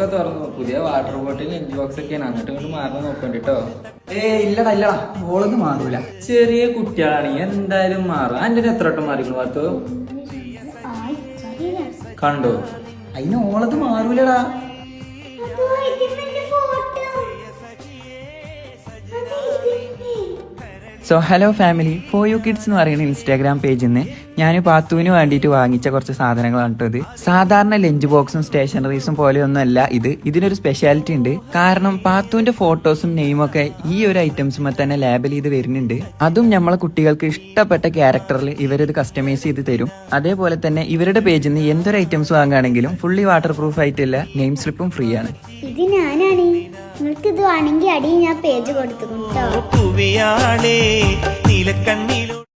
ഒക്കെ തുറന്നു. പുതിയ വാട്ടർ ബോട്ടിൽ ലഞ്ച് ബോക്സ് ഒക്കെയാണ്. അങ്ങോട്ടും ഇങ്ങോട്ട് മാറുന്ന നോക്കണ്ട കേട്ടോ. ഇല്ലടാ ഓളൊന്നും മാറൂല. ചെറിയ കുട്ടികളാണെങ്കിൽ എന്തായാലും മാറും. അതിന്റെ എത്ര വട്ടം മാറിക്കുന്നു പാത്തു? കണ്ടോ? അതിന് ഓളത് മാറൂലടാ. So hello family, for you kids എന്ന് പറയുന്ന ഇൻസ്റ്റാഗ്രാം പേജിൽ നിന്ന് ഞാൻ പാത്തുവിന് വേണ്ടിയിട്ട് വാങ്ങിച്ച കുറച്ച് സാധനങ്ങളാണ് കേട്ടോ. ഇത് സാധാരണ ലഞ്ച് ബോക്സും സ്റ്റേഷനറീസും പോലെയൊന്നും അല്ല ഇത്. ഇതിനൊരു സ്പെഷ്യാലിറ്റി ഉണ്ട്. കാരണം പാത്തുവിന്റെ ഫോട്ടോസും നെയിമൊക്കെ ഈ ഒരു ഐറ്റംസുമേ തന്നെ ലേബൽ ചെയ്ത് വരുന്നുണ്ട്. അതും നമ്മളെ കുട്ടികൾക്ക് ഇഷ്ടപ്പെട്ട ക്യാരക്ടറിൽ ഇവരിത് കസ്റ്റമൈസ് ചെയ്ത് തരും. അതേപോലെ തന്നെ ഇവരുടെ പേജിൽ നിന്ന് എന്തൊരു ഐറ്റംസ് വാങ്ങുകയാണെങ്കിലും ഫുള്ളി വാട്ടർ പ്രൂഫ് ആയിട്ടുള്ള നെയിം സ്ലിപ്പും ഫ്രീ ആണ്. ഇത് ഞാനാണ്. നിങ്ങൾക്ക് ഇത് വേണമെങ്കിൽ അടി ഞാൻ പേജ് കൊടുത്തു.